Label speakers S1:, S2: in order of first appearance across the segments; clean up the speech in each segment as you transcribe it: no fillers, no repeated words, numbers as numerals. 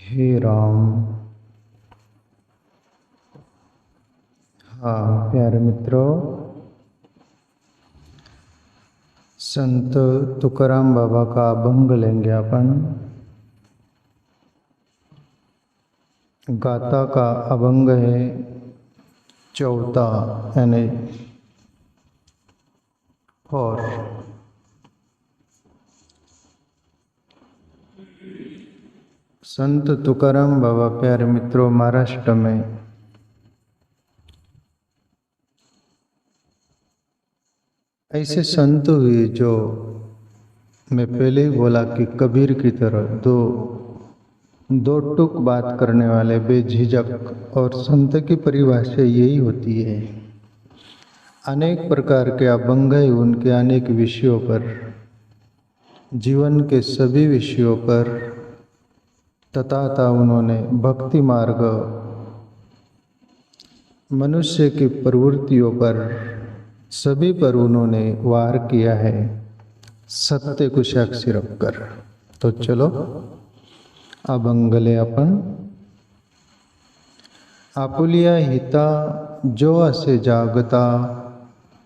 S1: हे राम। हाँ प्यारे मित्रों, संत तुकाराम बाबा का अभंग लेंगे अपन। गाथा का अभंग है चौथा, यानी 4। संत तुकाराम बाबा प्यारे मित्रों महाराष्ट्र में ऐसे संत हुए जो मैं पहले ही बोला कि कबीर की तरह दो टूक बात करने वाले, बेझिझक। और संत की परिभाषा यही होती है। अनेक प्रकार के अभंग है उनके, अनेक विषयों पर, जीवन के सभी विषयों पर, तथा उन्होंने भक्ति मार्ग, मनुष्य की प्रवृत्तियों पर, सभी पर उन्होंने वार किया है, सत्य को साक्षी रखकर। तो चलो अभंग ले अपन। आपुलिया हिता जो असे जागता,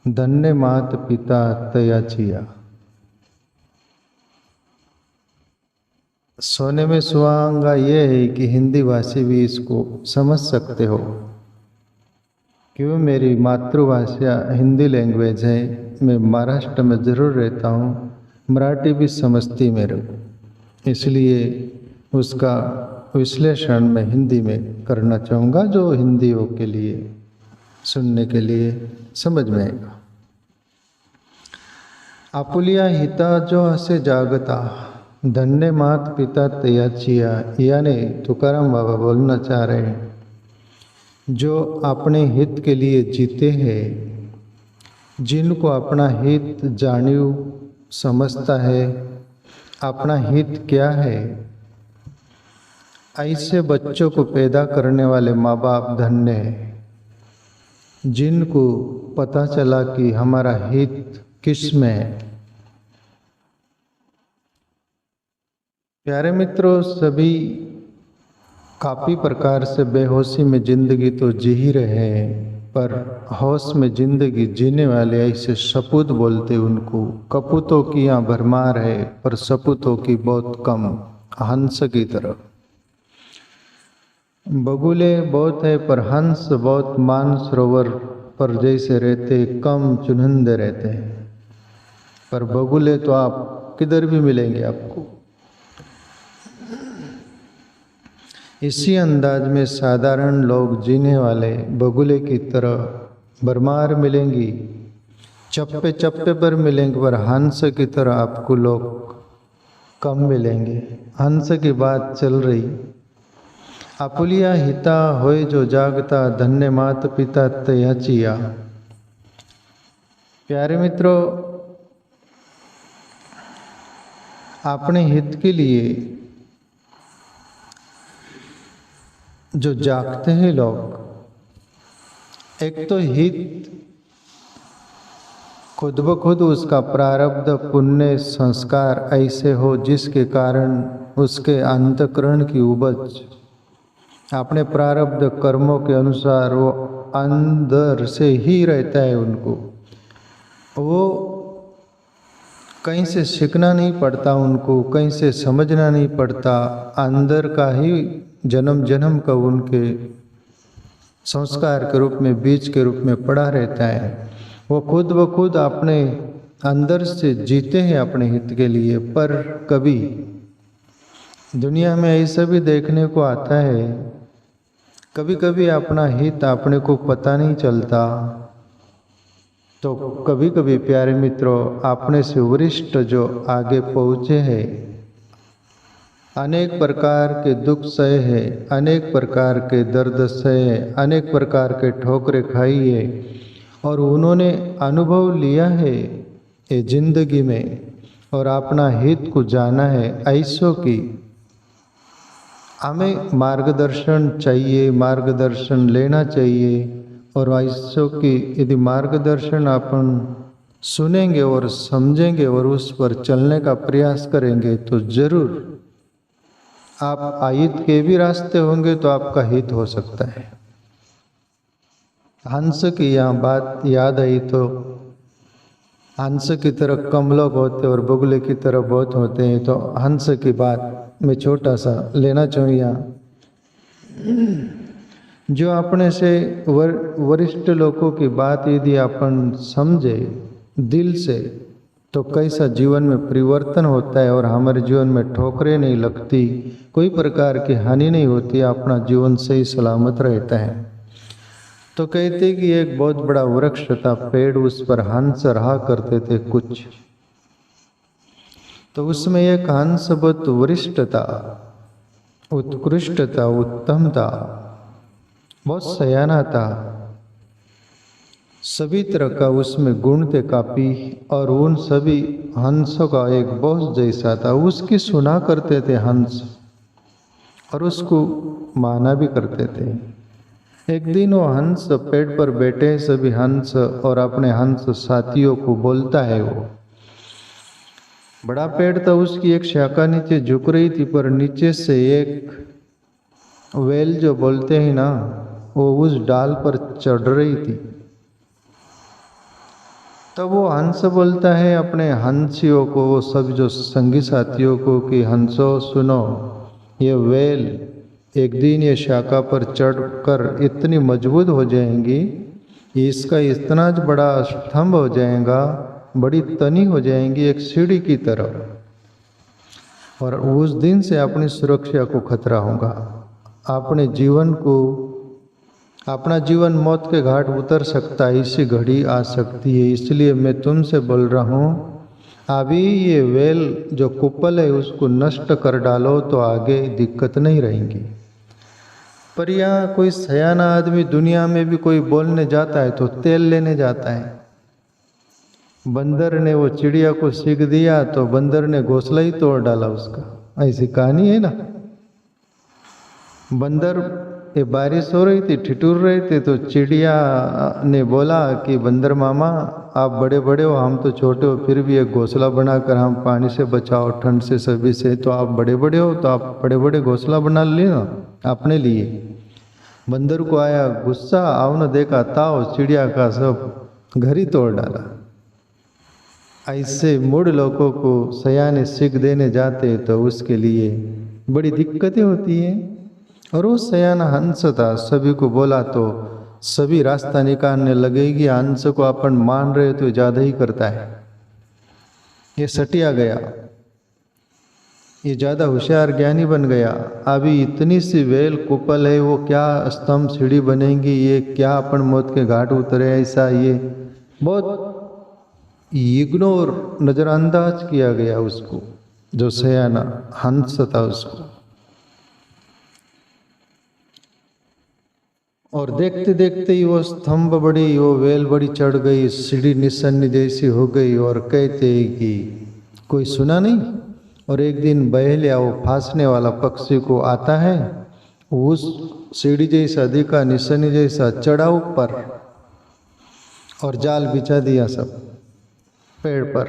S1: धन्य मात पिता तयाचिया। सोने में सुहागा ये है कि हिंदी भाषी भी इसको समझ सकते हो, क्यों मेरी मातृभाषा हिंदी लैंग्वेज है। मैं महाराष्ट्र में ज़रूर रहता हूँ, मराठी भी समझती मेरे को, इसलिए उसका विश्लेषण मैं हिंदी में करना चाहूँगा, जो हिंदियों के लिए सुनने के लिए समझ में आएगा। आपुलिया हिता जो हसे जागता, धन्य मात पिता तयाचिया। यानी तुकाराम बाबा बोलना चाह रहे हैं, जो अपने हित के लिए जीते हैं, जिनको अपना हित जानियो समझता है, अपना हित क्या है, ऐसे बच्चों को पैदा करने वाले माँ बाप धन्य हैं, जिनको पता चला कि हमारा हित किस में है। प्यारे मित्रों, सभी काफ़ी प्रकार से बेहोशी में ज़िंदगी तो जी ही रहे हैं, पर होश में ज़िंदगी जीने वाले ऐसे सपूत बोलते उनको। कपूतों की यहाँ भरमार है, पर सपूतों की बहुत कम, हंस की तरह। बगुले बहुत है, पर हंस बहुत मानसरोवर पर जैसे रहते, कम चुनिंदे रहते हैं। पर बगुले तो आप किधर भी मिलेंगे आपको। इसी अंदाज में साधारण लोग जीने वाले बगुले की तरह भरमार मिलेंगी, चप्पे चप्पे पर मिलेंगे, पर हंस की तरह आपको लोग कम मिलेंगे। हंस की बात चल रही। आपुलिया हिता होए जो जागता, धन्य मात पिता तयाचिया। प्यारे मित्रों, अपने हित के लिए जो जागते हैं लोग, एक तो हित खुद ब खुद उसका प्रारब्ध पुण्य संस्कार ऐसे हो जिसके कारण उसके अंतःकरण की उपज अपने प्रारब्ध कर्मों के अनुसार वो अंदर से ही रहता है। उनको वो कहीं से सीखना नहीं पड़ता, उनको कहीं से समझना नहीं पड़ता, अंदर का ही जन्म जन्म का उनके संस्कार के रूप में, बीज के रूप में पड़ा रहता है। वो खुद ब खुद अपने अंदर से जीते हैं अपने हित के लिए। पर कभी दुनिया में ऐसा भी देखने को आता है, कभी कभी अपना हित अपने को पता नहीं चलता। तो कभी कभी प्यारे मित्रों, अपने से वरिष्ठ जो आगे पहुँचे हैं, अनेक प्रकार के दुख सहे हैं, अनेक प्रकार के दर्द सहे हैं, अनेक प्रकार के ठोकरें खाई है, और उन्होंने अनुभव लिया है ये जिंदगी में, और अपना हित को जाना है। ऐसों की हमें मार्गदर्शन चाहिए, मार्गदर्शन लेना चाहिए। और ऐसों की यदि मार्गदर्शन अपन सुनेंगे और समझेंगे और उस पर चलने का प्रयास करेंगे, तो जरूर आप अहित के भी रास्ते होंगे तो आपका हित हो सकता है। हंस की यहाँ बात याद आई तो हंस की तरह कम लोग होते और बगुले की तरह बहुत होते हैं, तो हंस की बात मैं छोटा सा लेना चाहूँ यहाँ। जो अपने से वरिष्ठ लोगों की बात यदि अपन समझे दिल से तो कैसा जीवन में परिवर्तन होता है और हमारे जीवन में ठोकरें नहीं लगती, कोई प्रकार की हानि नहीं होती, अपना जीवन सही सलामत रहता है। तो कहते कि एक बहुत बड़ा वृक्ष था, पेड़, उस पर हंस रहा करते थे कुछ। तो उसमें एक हंस बहुत वरिष्ठ था, उत्कृष्ट था, उत्तम था, बहुत सयाना था, सभी तरह का उसमें गुण थे काफी, और उन सभी हंसों का एक बॉस जैसा था। उसकी सुना करते थे हंस और उसको माना भी करते थे। एक दिन वो हंस पेड़ पर बैठे सभी हंस और अपने हंस साथियों को बोलता है। वो बड़ा पेड़ था, उसकी एक शाखा नीचे झुक रही थी, पर नीचे से एक वेल जो बोलते हैं ना, वो उस डाल पर चढ़ रही थी। तब वो हंस बोलता है अपने हंसियों को, वो सब जो संगी साथियों को, कि हंसो सुनो, ये वेल एक दिन ये शाखा पर चढ़कर इतनी मजबूत हो जाएंगी, इसका इतना बड़ा स्तंभ हो जाएगा, बड़ी तनी हो जाएंगी एक सीढ़ी की तरह, और उस दिन से अपनी सुरक्षा को खतरा होगा। अपना जीवन मौत के घाट उतर सकता है, इसी घड़ी आ सकती है। इसलिए मैं तुमसे बोल रहा हूँ, अभी ये वेल जो कुपल है उसको नष्ट कर डालो तो आगे दिक्कत नहीं रहेंगी। पर यहाँ कोई सयाना आदमी दुनिया में भी कोई बोलने जाता है तो तेल लेने जाता है। बंदर ने वो चिड़िया को सीख दिया तो बंदर ने घोंसला ही तोड़ डाला उसका, ऐसी कहानी है ना। बंदर, ये बारिश हो रही थी, ठिठुर रहे थे, तो चिड़िया ने बोला कि बंदर मामा आप बड़े बड़े हो, हम तो छोटे हो, फिर भी एक घोंसला बनाकर हम पानी से बचाओ, ठंड से, सभी से, तो आप बड़े बड़े हो तो आप बड़े बड़े घोंसला बना लिए ना अपने लिए। बंदर को आया गुस्सा, आओ न देखा ताओ, चिड़िया का सब घर ही तोड़ डाला। ऐसे मूढ़ लोगों को सयाने सीख देने जाते तो उसके लिए बड़ी दिक्कतें होती हैं। और वो सयाना हंस था, सभी को बोला तो सभी रास्ता निकालने लगेगी। हंस को अपन मान रहे तो ज्यादा ही करता है, ये सटिया गया, ये ज्यादा होशियार ज्ञानी बन गया। अभी इतनी सी वेल कुपल है, वो क्या स्तंभ सीढ़ी बनेंगी, ये क्या अपन मौत के घाट उतरे, ऐसा ये बहुत इग्नोर, नजरअंदाज किया गया उसको, जो सयाना हंस था उसको। और देखते देखते ही वो स्तंभ बड़ी, वो वेल बड़ी चढ़ गई, सीढ़ी निशानी जैसी हो गई। और कहते कि कोई सुना नहीं। और एक दिन बहेलिया, वो फांसने वाला पक्षी को आता है, उस सीढ़ी जैसा दिखा, निशानी जैसा, चढ़ा ऊपर और जाल बिछा दिया सब पेड़ पर।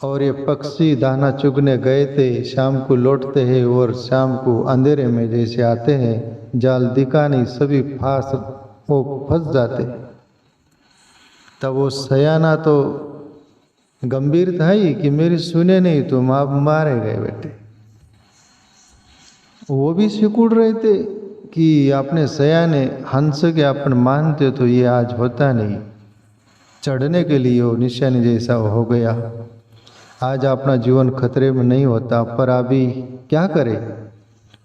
S1: और ये पक्षी दाना चुगने गए थे, शाम को लौटते हैं और शाम को अंधेरे में जैसे आते हैं, जाल दिखा नहीं, सभी फंस जाते। तब वो सयाना तो गंभीर था ही कि मेरी सुने नहीं, तुम आप मारे गए बेटे। वो भी सिकुड़ रहे थे कि आपने सयाने हंस के अपन मानते तो ये आज होता नहीं, चढ़ने के लिए वो निशानी जैसा हो गया, आज अपना जीवन खतरे में नहीं होता। पर अभी क्या करे।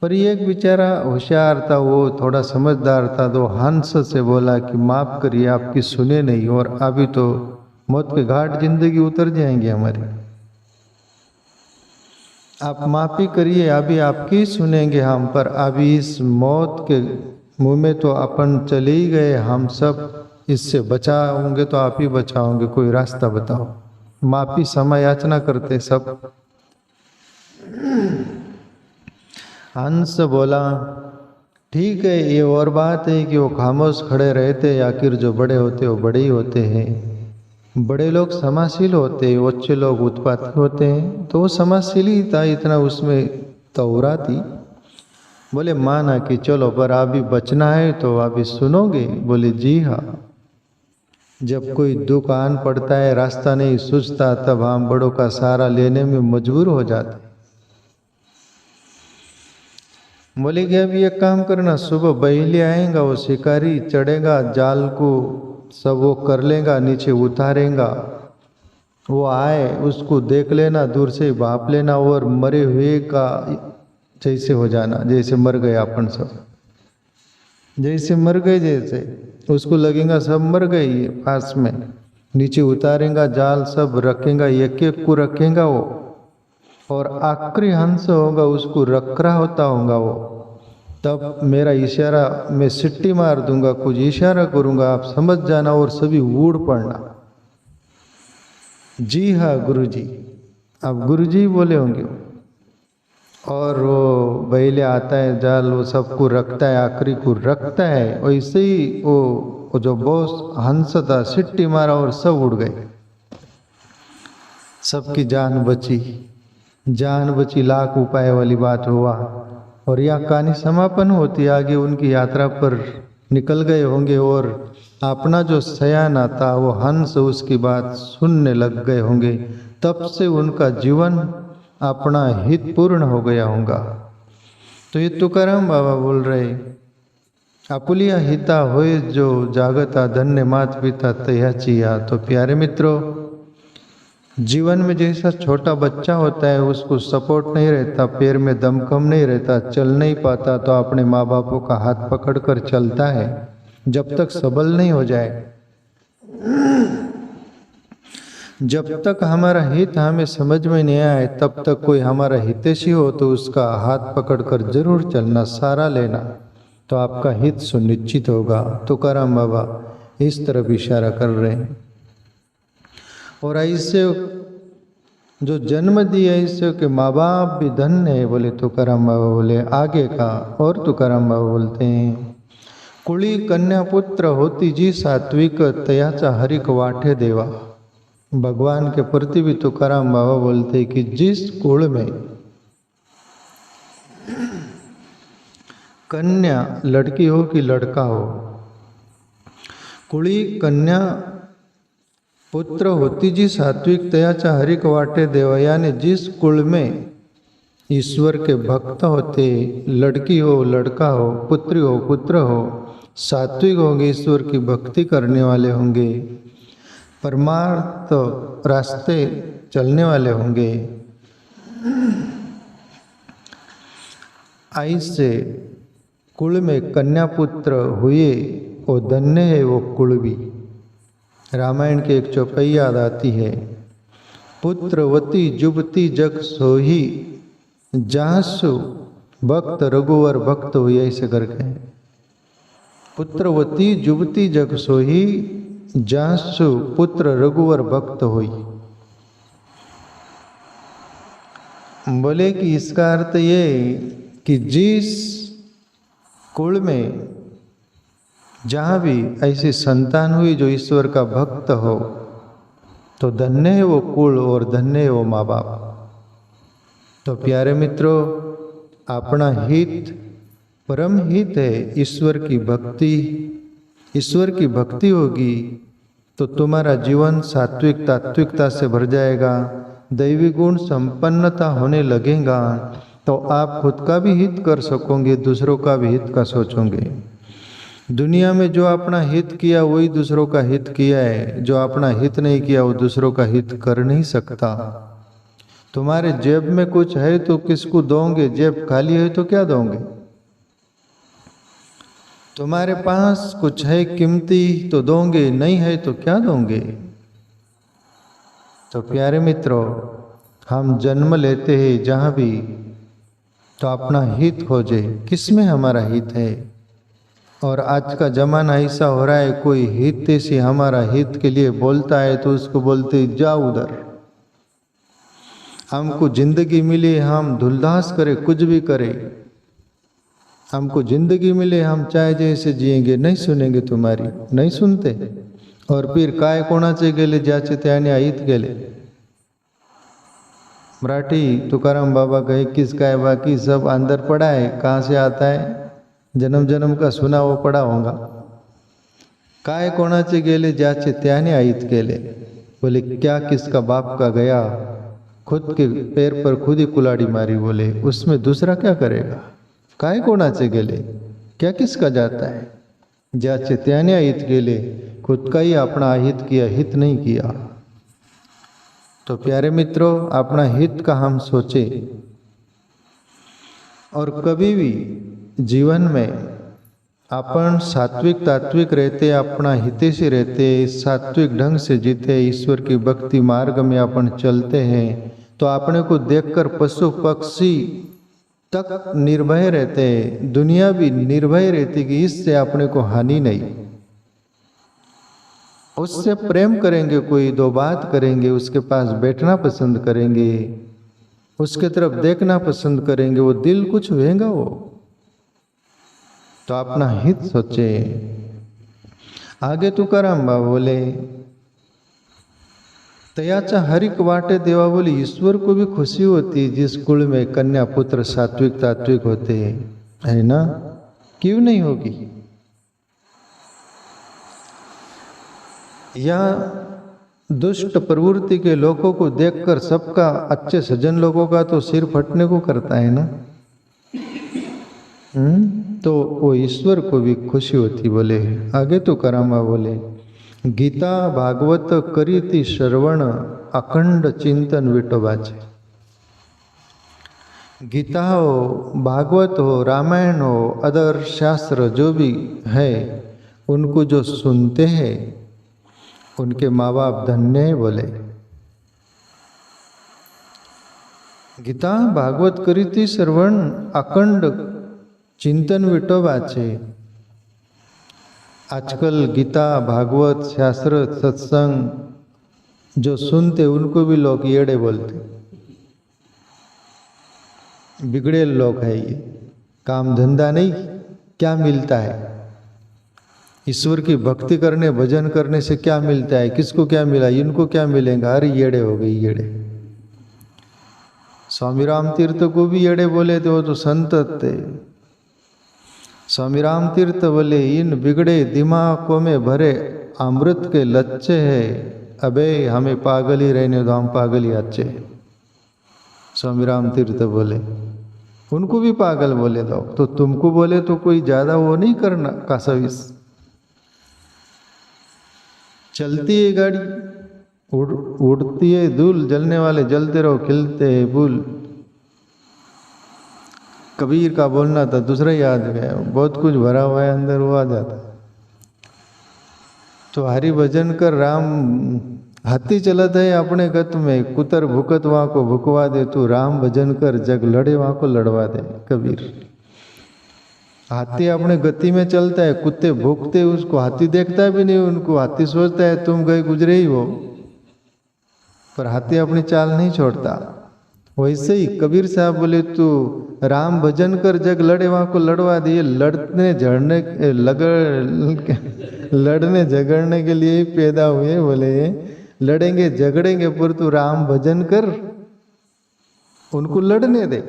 S1: पर ये एक बेचारा होशियार था, वो थोड़ा समझदार था, तो हंस से बोला कि माफ़ करिए, आपकी सुने नहीं, और अभी तो मौत के घाट जिंदगी उतर जाएंगे हमारी, आप माफ़ी करिए, अभी आपकी सुनेंगे हम। पर अभी इस मौत के मुंह में तो अपन चले ही गए, हम सब इससे बचाओगे तो आप ही बचाओगे, कोई रास्ता बताओ। माफी समय याचना करते सब। हंस बोला ठीक है, ये और बात है कि वो खामोश खड़े रहते, आखिर जो बड़े होते वो बड़े ही होते हैं। बड़े लोग समाशील होते हैं, अच्छे लोग उत्पाती होते हैं, तो वो समाशील ही था, इतना उसमें तौराती। बोले माना कि चलो पर अभी बचना है तो अभी सुनोगे? बोले जी हाँ। जब कोई दुख आन पड़ता है, रास्ता नहीं सूझता, तब हम बड़ों का सहारा लेने में मजबूर हो जाते। बोले कि अब ये काम करना, सुबह बहेली आएगा, वो शिकारी चढ़ेगा, जाल को सब वो कर लेगा, नीचे उतारेगा, वो आए उसको देख लेना, दूर से भाप लेना और मरे हुए का जैसे हो जाना, जैसे मर गए अपन सब, जैसे मर गए, जैसे उसको लगेगा सब मर गए ये पास में, नीचे उतारेगा, जाल सब रखेगा, एक एक को रखेगा वो, और आखिरी हंस होगा उसको रख रहा होता होगा वो, तब मेरा इशारा मैं सिट्टी मार दूंगा, कुछ इशारा करूंगा, आप समझ जाना और सभी उड़ पड़ना। जी हाँ गुरुजी। अब गुरुजी बोले होंगे, और वो बैले आता है, जाल वो सबको रखता है, आखिरी को रखता है, वैसे ही वो जो बॉस हंस था सिट्टी मारा और सब उड़ गए, सबकी जान बची। जान बची लाख उपाय वाली बात हुआ। और यह कहानी समापन होती, आगे उनकी यात्रा पर निकल गए होंगे और अपना जो सयाना था वो हंस उसकी बात सुनने लग गए होंगे, तब से उनका जीवन अपना हित पूर्ण हो गया होगा। तो ये तुकाराम बाबा बोल रहे, आपुलिया हिता होए जो जागता, धन्य मात पिता तयाचिया। तो प्यारे मित्रों, जीवन में जैसा छोटा बच्चा होता है, उसको सपोर्ट नहीं रहता, पैर में दमखम नहीं रहता, चल नहीं पाता, तो अपने माँ बापों का हाथ पकड़कर चलता है जब तक सबल नहीं हो जाए। जब तक हमारा हित हमें समझ में नहीं आए, तब तक कोई हमारा हितैषी हो तो उसका हाथ पकड़कर जरूर चलना, सहारा लेना, तो आपका हित सुनिश्चित होगा। तुकाराम बाबा इस तरफ इशारा कर रहे हैं। और ऐसे जो जन्म दिया ऐसे के माँ बाप भी धन्य है, बोले तुकाराम बाबा बोले आगे का। और तुकाराम बाबा बोलते हैं, कुड़ी कन्या पुत्र होती जी सात्विक, तयाचा हरिक वाठे देवा। भगवान के प्रति भी तुकाराम बाबा बोलते कि जिस कुल में कन्या, लड़की हो कि लड़का हो, कुड़ी कन्या पुत्र होती जी सात्विक, तयाचा हरिक वाटे देवा, यानी जिस कुल में ईश्वर के भक्त होते, लड़की हो लड़का हो, पुत्री हो पुत्र हो, सात्विक होंगे, ईश्वर की भक्ति करने वाले होंगे, परमार्थ रास्ते चलने वाले होंगे, ऐसे कुल में कन्या पुत्र हुए वो धन्य है वो कुल भी। रामायण की एक चौपाई याद आती है, पुत्रवती जुबती जग सोही, जासु भक्त रघुवर भक्त हुई, ऐसे करके। पुत्रवती जुबती जग सोही, जासु पुत्र रघुवर भक्त हुई। बोले कि इसका अर्थ ये कि जिस कुल में जहाँ भी ऐसी संतान हुई जो ईश्वर का भक्त हो, तो धन्य है वो कुल और धन्य है वो माँ बाप। तो प्यारे मित्रों, अपना हित परम हित है ईश्वर की भक्ति। ईश्वर की भक्ति होगी तो तुम्हारा जीवन सात्विक तात्विकता से भर जाएगा, दैवी गुण संपन्नता होने लगेगा, तो आप खुद का भी हित कर सकोगे, दूसरों का भी हित का सोचोगे। दुनिया में जो अपना हित किया वही दूसरों का हित किया है, जो अपना हित नहीं किया वो दूसरों का हित कर नहीं सकता। तुम्हारे जेब में कुछ है तो किसको दोगे? जेब खाली है तो क्या दोगे? तुम्हारे पास कुछ है कीमती तो दोगे, नहीं है तो क्या दोगे? तो प्यारे मित्रों, हम जन्म लेते हैं जहाँ भी, तो अपना हित खोजे, किसमें हमारा हित है। और आज का जमाना ऐसा हो रहा है, कोई हित से हमारा हित के लिए बोलता है तो उसको बोलते जाओ उधर। हमको जिंदगी मिली, हम धुलधास करें, कुछ भी करें, हमको जिंदगी मिले, हम चाहे जैसे जिएंगे, नहीं सुनेंगे तुम्हारी, नहीं सुनते। और फिर काय कोणाचे गेले ज्याचे त्याने आईत गेले। मराठी तुकाराम बाबा कहे किसका है बाकी सब अंदर पड़ा है, कहाँ से आता है, जन्म जन्म का सुना वो पड़ा होगा। काय कोणाचे गेले ज्याचे त्याने आईत केले। बोले क्या किसका बाप का गया, खुद के पैर पर खुद ही कुलाड़ी मारी। बोले उसमें दूसरा क्या करेगा। काय कोणाचे गेले, क्या किसका जाता है, ज्याचे त्याने आहित गेले, खुद का ही अपना अहित किया, हित नहीं किया। तो प्यारे मित्रों, अपना हित का हम सोचे और कभी भी जीवन में अपन सात्विक तात्विक रहते, अपना हितेशी रहते, सात्विक ढंग से जीते, ईश्वर की भक्ति मार्ग में अपन चलते हैं, तो अपने को देखकर पशु पक्षी तक निर्भय रहते, दुनिया भी निर्भय रहती कि इससे अपने को हानि नहीं। उससे प्रेम करेंगे, कोई दो बात करेंगे, उसके पास बैठना पसंद करेंगे, उसके तरफ देखना पसंद करेंगे, वो दिल कुछ होएगा वो। तो अपना हित सोचे। आगे तुकाराम बाबा बोले तयाचा हरिक वाटे देवा। बोले ईश्वर को भी खुशी होती जिस कुल में कन्या पुत्र सात्विक तात्विक होते, है ना, क्यों नहीं होगी। या दुष्ट प्रवृत्ति के लोगों को देखकर सबका, अच्छे सज्जन लोगों का तो सिर फटने को करता है ना। तो वो ईश्वर को भी खुशी होती। बोले आगे तो करामा बोले गीता भागवत करीती श्रवण अखंड चिंतन विठोबाचे। गीता हो, भागवत हो, रामायण हो, अदर शास्त्र जो भी है, उनको जो सुनते हैं उनके माँ बाप धन्य है। बोले गीता भागवत करीती श्रवण अखंड चिंतन विठोबाचे। आजकल गीता भागवत शास्त्र सत्संग जो सुनते उनको भी लोग येड़े बोलते, बिगड़े लोग है ये, काम धंधा नहीं, क्या मिलता है। ईश्वर की भक्ति करने भजन करने से क्या मिलता है, किसको क्या मिला, इनको क्या मिलेगा। अरे येड़े हो गई येड़े। स्वामी राम तीर्थ को भी येड़े बोले थे, वो तो संत थे। स्वामी राम तीर्थ बोले इन बिगड़े दिमागों में भरे अमृत के लच्चे हैं, अबे हमें पागल ही रहने दो, हम पागल ही अच्छे। स्वामी राम तीर्थ बोले, उनको भी पागल बोले दो, तो तुमको बोले तो कोई ज्यादा वो नहीं करना का सर्विस। चलती है गाड़ी, उड़ती है धूल, जलने वाले जलते रहो, खिलते हैं फूल। कबीर का बोलना था, दूसरा याद गया, बहुत कुछ भरा हुआ है अंदर, वो आ जाता। तो हरि भजन कर राम हाथी चलत है अपने गत में, कुतर भुकत वहाँ को भुकवा दे, तू राम भजन कर जग लड़े वहाँ को लड़वा दे। कबीर हाथी अपने गति में चलता है, कुत्ते भूखते उसको, हाथी देखता भी नहीं उनको, हाथी सोचता है तुम गए गुजरे ही हो, पर हाथी अपनी चाल नहीं छोड़ता। वैसे ही कबीर साहब बोले तू राम भजन कर जग लड़े वहाँ को लड़वा दिए। लड़ने झड़ने लड़ने झगड़ने के लिए पैदा हुए। बोले लड़ेंगे झगड़ेंगे पर तू राम भजन कर, उनको लड़ने दे।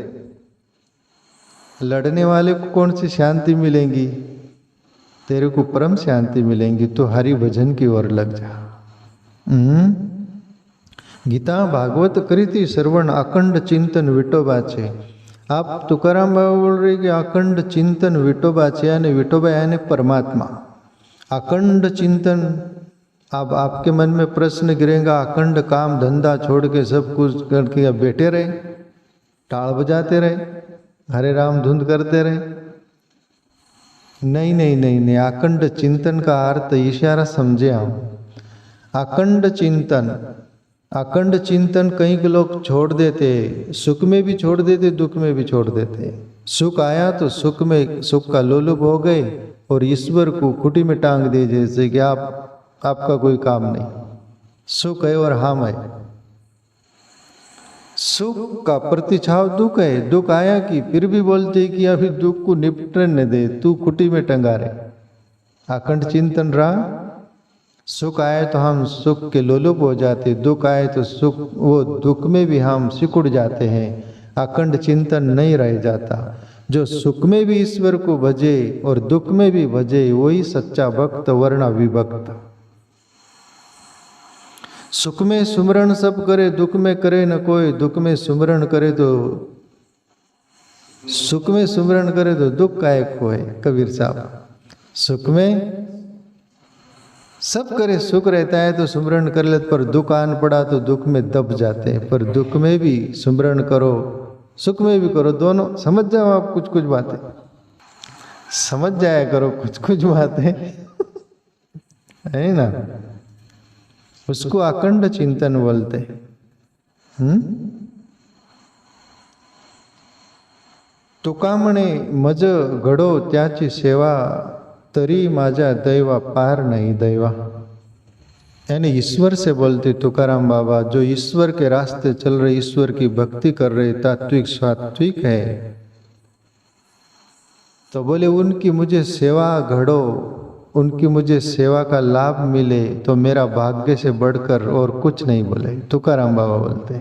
S1: लड़ने वाले को कौन सी शांति मिलेंगी, तेरे को परम शांति मिलेंगी। तो हरि भजन की ओर लग जा। गीता भागवत करीती श्रवण अखंड चिंतन विठोबा छे। आप तुकाराम बाबा बोल रहे कि अखंड चिंतन विठोबा छे, यानी विठोबा यानी परमात्मा। अखंड चिंतन, अब आपके मन में प्रश्न गिरेगा, अखंड काम धंधा छोड़ के सब कुछ करके बैठे रहे, टाल बजाते रहे, हरे राम धुंध करते रहे? नहीं नहीं नहीं नहीं, अखंड चिंतन का अर्थ इशारा समझे हम। अखंड चिंतन, अखंड चिंतन कई के लोग छोड़ देते, सुख में भी छोड़ देते, दुख में भी छोड़ देते। सुख आया तो सुख में सुख का लोलुप हो गए और ईश्वर को खुटी में टांग दे, जैसे कि आपका कोई काम नहीं, सुख है और हम है। सुख का प्रतिछाव दुख है, दुख आया कि फिर भी बोलते कि अभी दुख को निपटने दे, तू खुटी में टंगा रहे। अखंड चिंतन रहा सुख आए तो हम सुख के लोलुप हो जाते, दुख आए तो सुख वो दुख में भी हम सिकुड़ जाते हैं, अखंड चिंतन नहीं रह जाता। जो सुख में भी ईश्वर को भजे और दुख में भी भजे वही सच्चा भक्त वरना विभक्त। सुख में सुमरण सब करे, दुख में करे न कोई। दुख में सुमरण करे तो सुख में सुमरण करे तो दुख काहे खोए, कबीर साहब। सुख में सब करे, सुख रहता है तो सुमरण कर लेते, पर दुख आन पड़ा तो दुख में दब जाते हैं। पर दुख में भी सुमरण करो, सुख में भी करो, दोनों। समझ जाओ आप कुछ कुछ बातें, समझ जाया करो कुछ कुछ बातें है ना। उसको अखंड चिंतन बोलते। तुका म्हणे मज घडो त्याची सेवा, तरी माझा दैवा पार नहीं दैवा। यानी ईश्वर से बोलते तुकाराम बाबा, जो ईश्वर के रास्ते चल रहे, ईश्वर की भक्ति कर रहे, तात्विक सात्विक है, तो बोले उनकी मुझे सेवा घड़ो, उनकी मुझे सेवा का लाभ मिले तो मेरा भाग्य से बढ़कर और कुछ नहीं। बोले तुकाराम बाबा बोलते।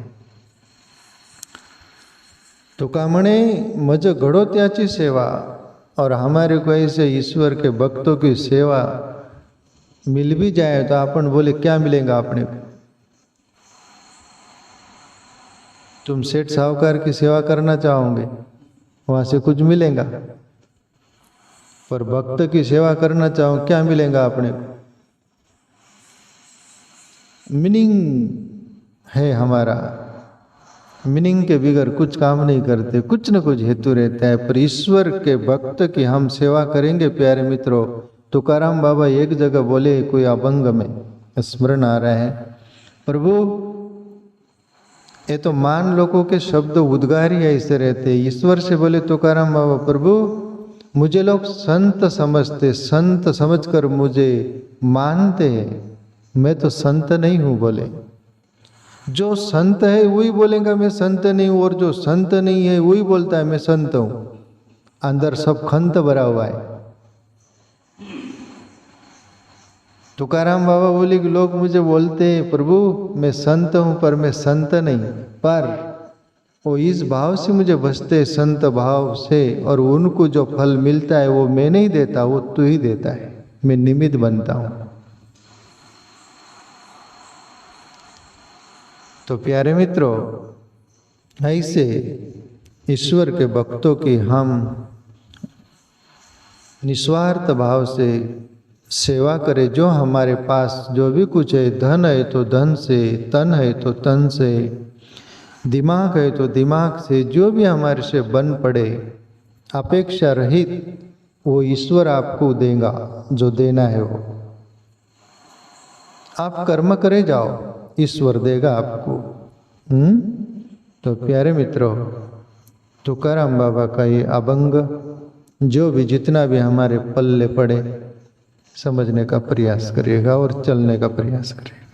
S1: तुका म्हणे मज घड़ो त्याची सेवा, और हमारे को ऐसे ईश्वर के भक्तों की सेवा मिल भी जाए तो अपन बोले क्या मिलेगा अपने को। तुम सेठ साहूकार की सेवा करना चाहोगे, वहां से कुछ मिलेगा, पर भक्त की सेवा करना चाहो क्या मिलेगा अपने को। मीनिंग है हमारा, मीनिंग के बिगर कुछ काम नहीं करते, कुछ न कुछ हेतु रहता है। पर ईश्वर के भक्त की हम सेवा करेंगे। प्यारे मित्रों, तुकाराम बाबा एक जगह बोले, कोई अभंग में स्मरण आ रहा है, प्रभु ये तो मान लोगों के शब्द उद्गार ही ऐसे रहते। ईश्वर से बोले तुकाराम बाबा, प्रभु मुझे लोग संत समझते, संत समझकर मुझे मानते हैं, मैं तो संत नहीं हूं। बोले जो संत है वही बोलेगा मैं संत नहीं हूं, और जो संत नहीं है वही बोलता है मैं संत हूं। अंदर सब खंत भरा हुआ है। तुकाराम बाबा बोले कि लोग मुझे बोलते हैं प्रभु मैं संत हूं, पर मैं संत नहीं। पर वो इस भाव से मुझे बसते, संत भाव से, और उनको जो फल मिलता है वो मैं नहीं देता, वो तू ही देता है, मैं निमित्त बनता हूं। तो प्यारे मित्रों, ऐसे ईश्वर के भक्तों की हम निस्वार्थ भाव से सेवा करें। जो हमारे पास जो भी कुछ है, धन है तो धन से, तन है तो तन से, दिमाग है तो दिमाग से, जो भी हमारे से बन पड़े अपेक्षा रहित, वो ईश्वर आपको देगा जो देना है वो। आप कर्म करे जाओ, ईश्वर देगा आपको। तो प्यारे मित्रों, तुकाराम बाबा का ये अभंग जो भी जितना भी हमारे पल्ले पड़े समझने का प्रयास करिएगा और चलने का प्रयास करिएगा।